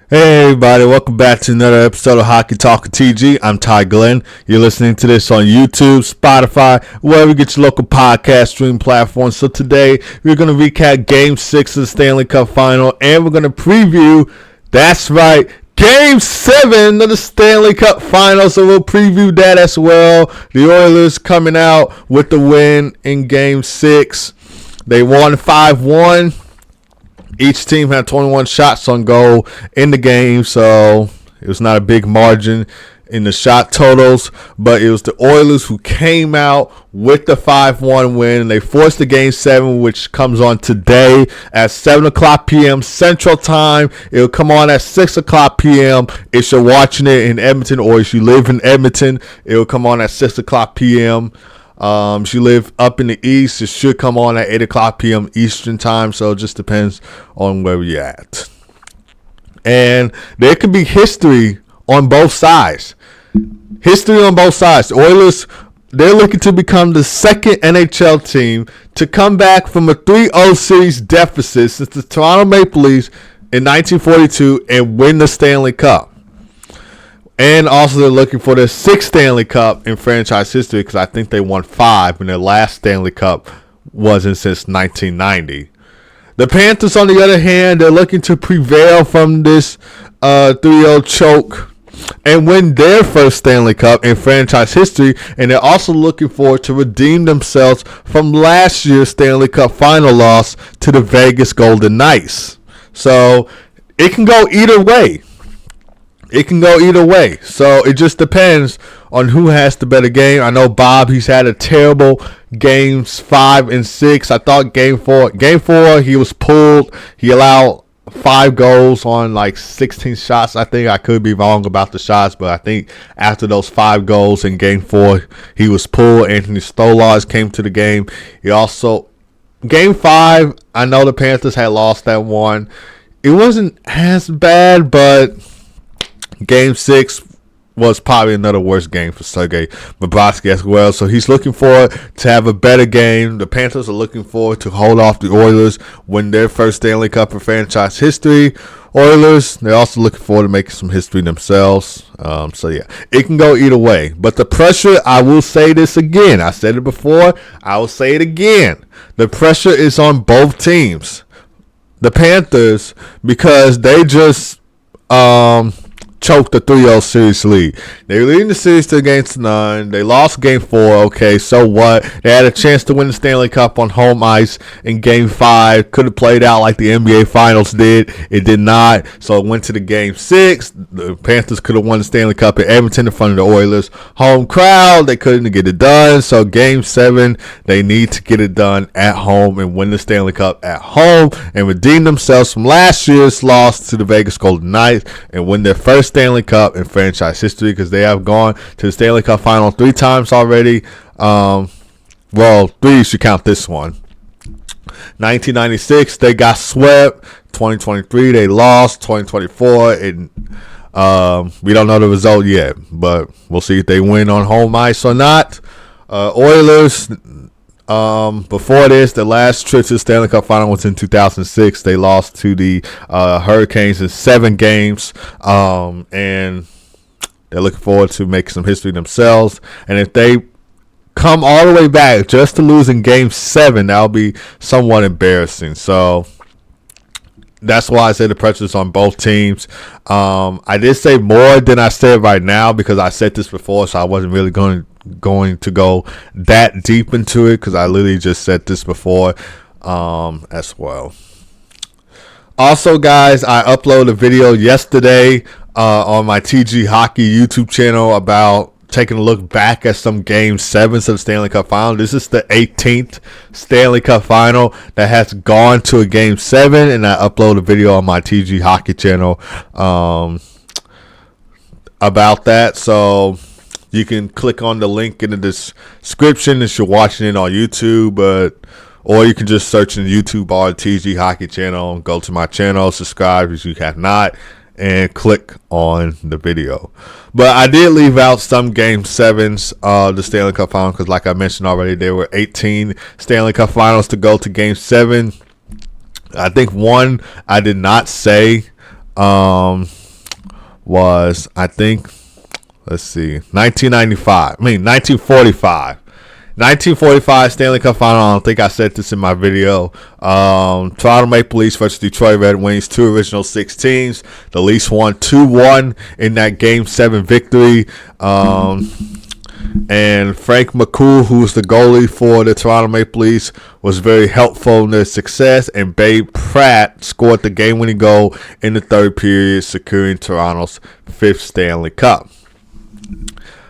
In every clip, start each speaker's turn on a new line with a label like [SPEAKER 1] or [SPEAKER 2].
[SPEAKER 1] Hey everybody, welcome back to another episode of Hockey Talk with TG. I'm Ty Glenn. You're listening to this on YouTube, Spotify, wherever you get your local podcast stream platform. So today we're going to recap Game 6 of the Stanley Cup Final, and we're going to preview, that's right, Game 7 of the Stanley Cup Final. So we'll preview that as well. The Oilers coming out with the win in Game 6. They won 5-1. Each team had 21 shots on goal in the game, so it was not a big margin in the shot totals, but it was the Oilers who came out with the 5-1 win, and they forced the Game 7, which comes on today at 7 o'clock p.m. Central Time. It'll come on at 6 o'clock p.m. if you're watching it in Edmonton, or if you live in Edmonton, it'll come on at 6 o'clock p.m. If you live up in the East, it should come on at 8 o'clock p.m. Eastern Time, so it just depends on where you're at. And there could be history on both sides. History on both sides. The Oilers, they're looking to become the second NHL team to come back from a 3-0 series deficit since the Toronto Maple Leafs in 1942 and win the Stanley Cup. And also they're looking for their sixth Stanley Cup in franchise history, because I think they won 5 and their last Stanley Cup wasn't since 1990. The Panthers, on the other hand, they're looking to prevail from this 3-0 choke and win their first Stanley Cup in franchise history. And they're also looking forward to redeem themselves from last year's Stanley Cup final loss to the Vegas Golden Knights. So it can go either way. It can go either way. So it just depends on who has the better game. I know Bob, he's had a terrible games 5 and 6. I thought game 4, he was pulled. He allowed 5 goals on like 16 shots. I think I could be wrong about the shots, but I think after those 5 goals in game 4, he was pulled. Anthony Stolarz came to the game. He also, game 5, I know the Panthers had lost that one. It wasn't as bad, but Game 6 was probably another worse game for Sergei Bobrovsky as well. So he's looking forward to have a better game. The Panthers are looking forward to hold off the Oilers, win their first Stanley Cup in franchise history. Oilers, they're also looking forward to making some history themselves. So yeah, it can go either way. But the pressure, I will say this again. I said it before. I will say it again. The pressure is on both teams. The Panthers, because they just choked the 3-0 series lead. They were leading the series to against 9. They lost game 4. Okay, so what? They had a chance to win the Stanley Cup on home ice in game 5. Could have played out like the NBA Finals did. It did not. So it went to the game 6. The Panthers could have won the Stanley Cup in Edmonton in front of the Oilers. Home crowd, they couldn't get it done. So game 7, they need to get it done at home and win the Stanley Cup at home and redeem themselves from last year's loss to the Vegas Golden Knights and win their first Stanley Cup in franchise history, because they have gone to the Stanley Cup final 3 times already. Well, 3 if you count this one. 1996 they got swept. 2023 they lost. 2024 and we don't know the result yet, but we'll see if they win on home ice or not. Oilers, before this, the last trip to the Stanley Cup final was in 2006. They lost to the Hurricanes in 7 games, and they're looking forward to making some history themselves. And if they come all the way back just to lose in game 7, that'll be somewhat embarrassing. So that's why I say the pressure's on both teams. I did say more than I said right now, because I said this before, so I wasn't really going to go that deep into it, because I literally just said this before as well. Also, guys, I uploaded a video yesterday on my TG Hockey YouTube channel about taking a look back at some Game 7s of the Stanley Cup Final. This is the 18th Stanley Cup Final that has gone to a Game 7, and I uploaded a video on my TG Hockey channel about that. So you can click on the link in the description if you're watching it on YouTube, or you can just search in the YouTube bar TG Hockey channel, go to my channel, subscribe if you have not, and click on the video. But I did leave out some Game 7s of the Stanley Cup Final, because like I mentioned already, there were 18 Stanley Cup Finals to go to Game 7. I think one I did not say was, I think, let's see, 1945. 1945 Stanley Cup Final. I don't think I said this in my video. Toronto Maple Leafs versus Detroit Red Wings, two original 6 teams. The Leafs won 2-1 in that Game 7 victory. And Frank McCool, who's the goalie for the Toronto Maple Leafs, was very helpful in their success. And Babe Pratt scored the game-winning goal in the third period, securing Toronto's 5th Stanley Cup.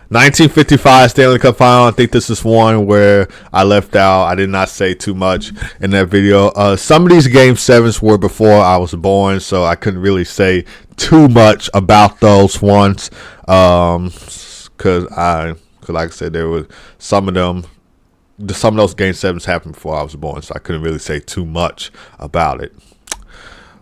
[SPEAKER 1] 1955 Stanley Cup Final. I think this is one where I left out. I did not say too much in that video. Some of these Game 7s were before I was born, so I couldn't really say too much about those ones. Because like I said, there was some of those Game 7s happened before I was born, so I couldn't really say too much about it.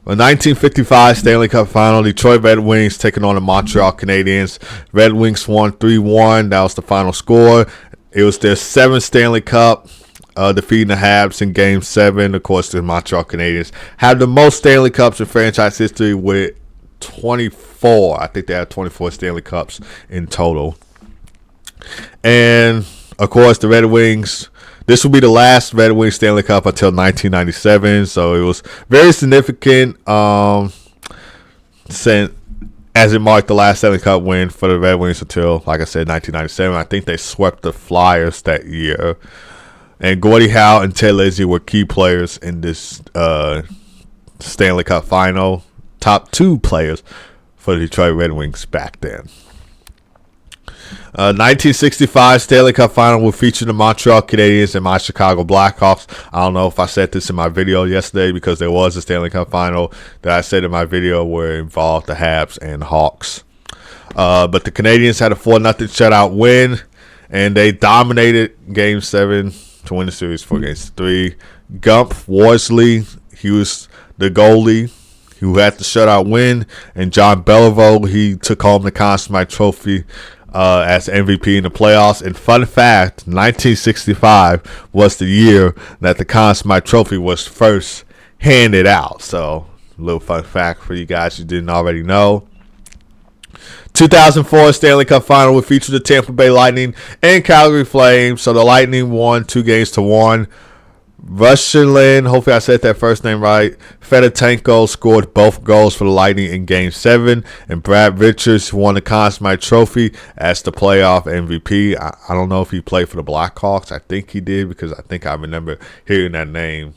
[SPEAKER 1] The 1955 Stanley Cup Final, Detroit Red Wings taking on the Montreal Canadiens. Red Wings won 3-1. That was the final score. It was their 7th Stanley Cup, defeating the Habs in Game 7. Of course, the Montreal Canadiens have the most Stanley Cups in franchise history with 24. I think they have 24 Stanley Cups in total. And, of course, the Red Wings, this will be the last Red Wings Stanley Cup until 1997, so it was very significant since as it marked the last Stanley Cup win for the Red Wings until, like I said, 1997. I think they swept the Flyers that year. And Gordie Howe and Ted Lindsay were key players in this Stanley Cup final. Top 2 players for the Detroit Red Wings back then. 1965 Stanley Cup Final will feature the Montreal Canadiens and my Chicago Blackhawks. I don't know if I said this in my video yesterday because there was a Stanley Cup Final that I said in my video where it involved the Habs and Hawks. But the Canadiens had a 4-0 shutout win, and they dominated Game 7 to win the series 4-3. Gump Worsley, he was the goalie who had the shutout win, and John Beliveau, he took home the Conn Smythe Trophy as MVP in the playoffs. And fun fact, 1965 was the year that the Conn Smythe Trophy was first handed out. So, a little fun fact for you guys you didn't already know. 2004 Stanley Cup Final will feature the Tampa Bay Lightning and Calgary Flames. So, the Lightning won 2-1. Rushelin, hopefully I said that first name right, Fedotenko scored both goals for the Lightning in Game 7, and Brad Richards won the Conn Smythe Trophy as the playoff MVP. I don't know if he played for the Blackhawks. I think he did because I think I remember hearing that name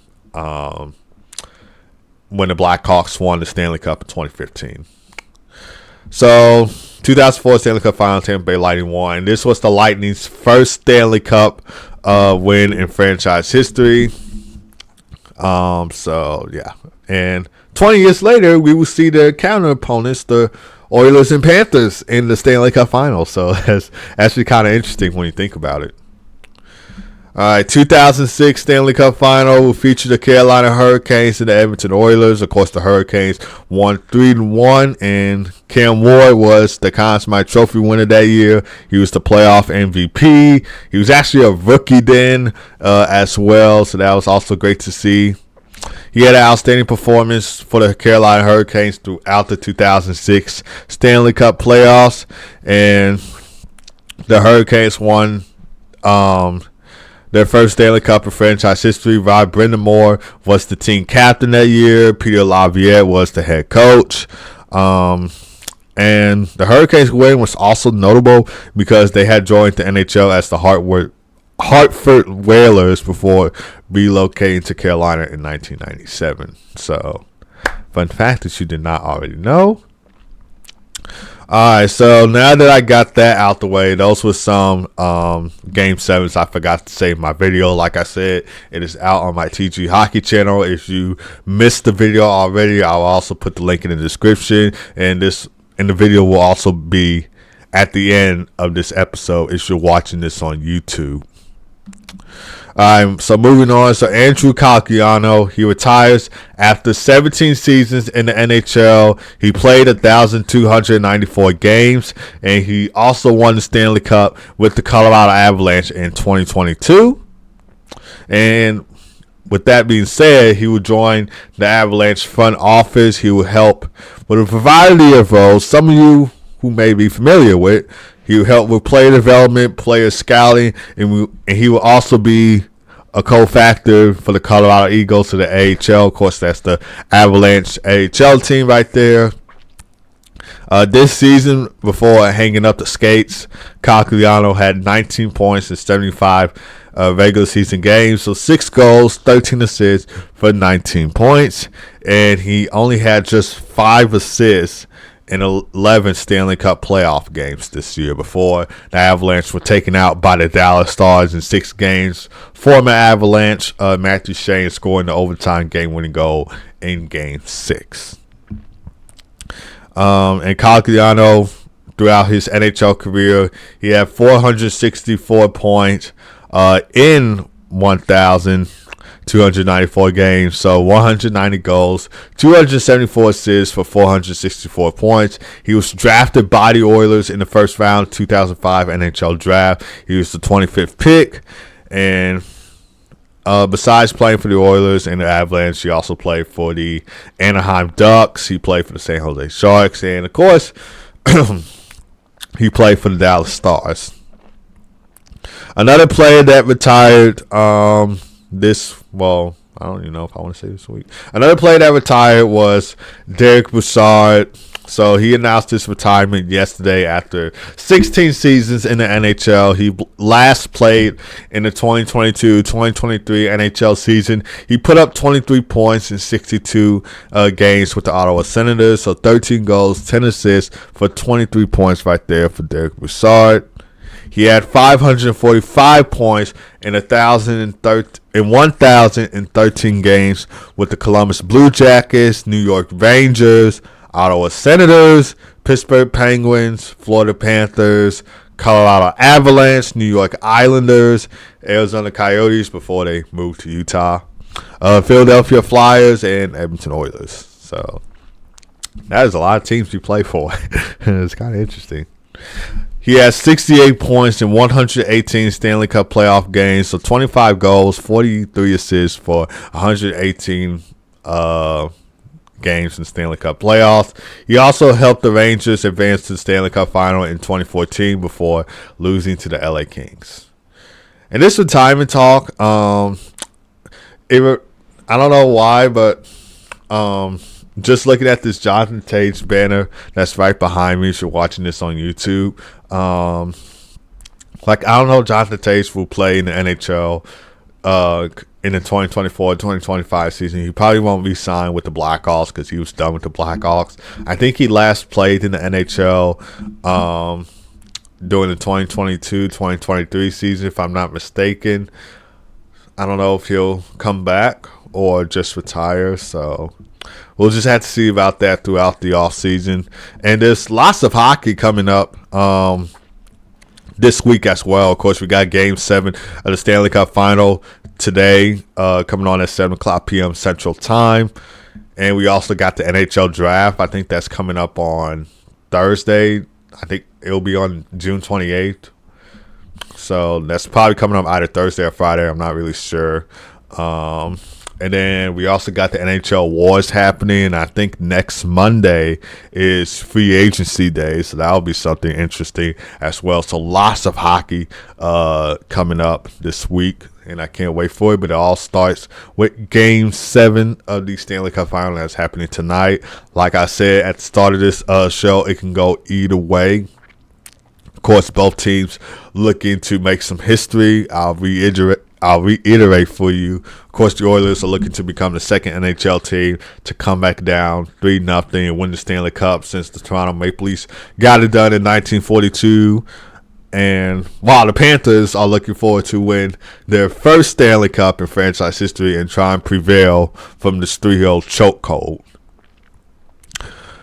[SPEAKER 1] when the Blackhawks won the Stanley Cup in 2015. So, 2004 Stanley Cup Final, Tampa Bay Lightning won. This was the Lightning's first Stanley Cup win in franchise history. So yeah, and 20 years later, we will see their counter opponents, the Oilers and Panthers, in the Stanley Cup Final. So that's actually kind of interesting when you think about it. All right, 2006 Stanley Cup Final will feature the Carolina Hurricanes and the Edmonton Oilers. Of course, the Hurricanes won 3-1, and Cam Ward was the Conn Smythe Trophy winner that year. He was the playoff MVP. He was actually a rookie then as well, so that was also great to see. He had an outstanding performance for the Carolina Hurricanes throughout the 2006 Stanley Cup playoffs, and the Hurricanes won their first Stanley Cup in franchise history. Rod Brind'Amour was the team captain that year. Peter Laviolette was the head coach. And the Hurricanes' win was also notable because they had joined the NHL as the Hartford Whalers before relocating to Carolina in 1997. So, fun fact that you did not already know. Alright, so now that I got that out the way, those were some Game 7s I forgot to say in my video. Like I said, it is out on my TG Hockey channel. If you missed the video already, I'll also put the link in the description. And the video will also be at the end of this episode if you're watching this on YouTube. So moving on, so Andrew Calciano, he retires after 17 seasons in the NHL. He played 1,294 games, and he also won the Stanley Cup with the Colorado Avalanche in 2022. And with that being said, he would join the Avalanche front office. He would help with a variety of roles. Some of you who may be familiar with, he would help with player development, player scouting, and he will also be a co-factor for the Colorado Eagles to the AHL. Of course, that's the Avalanche AHL team right there. This season, before hanging up the skates, Cogliano had 19 points in 75 regular season games. So 6 goals, 13 assists for 19 points. And he only had just 5 assists in 11 Stanley Cup playoff games this year before the Avalanche were taken out by the Dallas Stars in 6 games. Former Avalanche Matthew Shane scoring the overtime game-winning goal in Game 6. And Cogliano, throughout his NHL career, he had 464 points in 1,294 games. So 190 goals, 274 assists for 464 points. He was drafted by the Oilers in the first round 2005 NHL draft. He was the 25th pick. And besides playing for the Oilers and the Avalanche, he also played for the Anaheim Ducks. He played for the San Jose Sharks. And, of course, he played for the Dallas Stars. Another player that retired I don't even know if I want to say this week. Another player that retired was Derek Brassard. So he announced his retirement yesterday after 16 seasons in the NHL. He last played in the 2022-2023 NHL season. He put up 23 points in 62 games with the Ottawa Senators. So 13 goals, 10 assists for 23 points right there for Derek Brassard. He had 545 points in 1,013 games with the Columbus Blue Jackets, New York Rangers, Ottawa Senators, Pittsburgh Penguins, Florida Panthers, Colorado Avalanche, New York Islanders, Arizona Coyotes before they moved to Utah, Philadelphia Flyers, and Edmonton Oilers. So that is a lot of teams you play for. It's kind of interesting. He has 68 points in 118 Stanley Cup playoff games, so 25 goals, 43 assists for 118 games in Stanley Cup playoffs. He also helped the Rangers advance to the Stanley Cup final in 2014 before losing to the LA Kings. And this retirement talk, I don't know why, but just looking at this Jonathan Taves banner that's right behind me, if you're watching this on YouTube, I don't know, Jonathan Taves will play in the NHL in the 2024-2025 season. He probably won't be signed with the Blackhawks because he was done with the Blackhawks. I think he last played in the NHL during the 2022-2023 season, if I'm not mistaken. I don't know if he'll come back or just retire, so we'll just have to see about that throughout the offseason. And there's lots of hockey coming up this week as well. Of course, we got Game 7 of the Stanley Cup Final today, coming on at 7 o'clock p.m. Central Time. And we also got the NHL Draft. I think that's coming up on Thursday. I think it'll be on June 28th. So that's probably coming up either Thursday or Friday. I'm not really sure. And then we also got the NHL Wars happening. I think next Monday is free agency day, so that'll be something interesting as well. So lots of hockey coming up this week, and I can't wait for it. But it all starts with Game 7 of the Stanley Cup Final that's happening tonight. Like I said at the start of this show, it can go either way. Of course, both teams looking to make some history. I'll reiterate for you. Of course, the Oilers are looking to become the second NHL team to come back down 3-0 and win the Stanley Cup since the Toronto Maple Leafs got it done in 1942. And while the Panthers are looking forward to win their first Stanley Cup in franchise history and try and prevail from this 3-0 chokehold.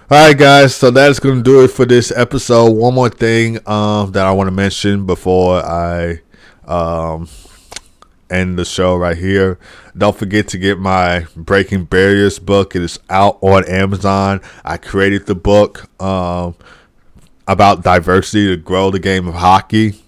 [SPEAKER 1] All right, guys, so that is going to do it for this episode. One more thing that I want to mention before I end the show right here. Don't forget to get my Breaking Barriers book. It is out on Amazon. I created the book about diversity to grow the game of hockey.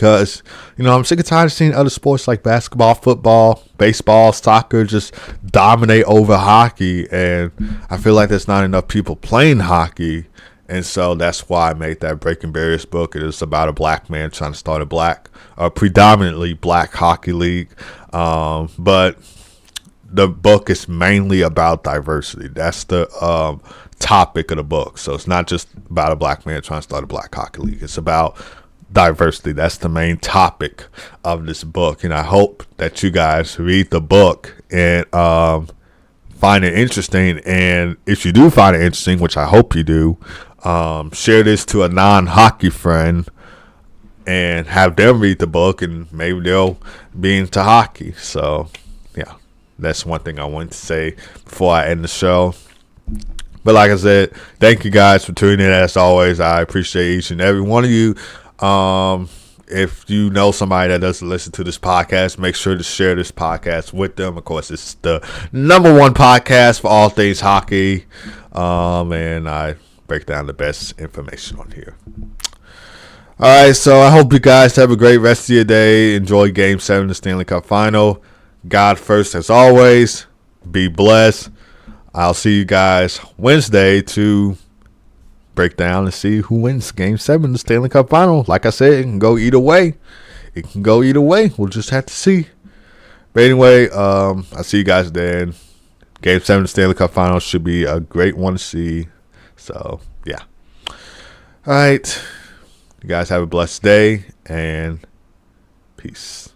[SPEAKER 1] Because, I'm sick and tired of seeing other sports like basketball, football, baseball, soccer just dominate over hockey. And I feel like there's not enough people playing hockey. And so that's why I made that Breaking Barriers book. It is about a black man trying to start a predominantly black hockey league. But the book is mainly about diversity. That's the topic of the book. So it's not just about a black man trying to start a black hockey league. It's about diversity. That's the main topic of this book, and I hope that you guys read the book and find it interesting. And if you do find it interesting, which I hope you do, share this to a non-hockey friend and have them read the book, and maybe they'll be into hockey. So yeah, that's one thing I wanted to say before I end the show. But like I said, thank you guys for tuning in. As always, I appreciate each and every one of you. If you know somebody that doesn't listen to this podcast, make sure to share this podcast with them. Of course, it's the number one podcast for all things hockey. And I break down the best information on here. All right, so I hope you guys have a great rest of your day. Enjoy Game 7 of the Stanley Cup Final. God first, as always. Be blessed. I'll see you guys Wednesday to break down and see who wins Game 7 of the Stanley Cup Final. Like I said, it can go either way. We'll just have to see. But anyway, I'll see you guys then. Game 7 of the Stanley Cup Final should be a great one to see. So, yeah. All right. You guys have a blessed day, and peace.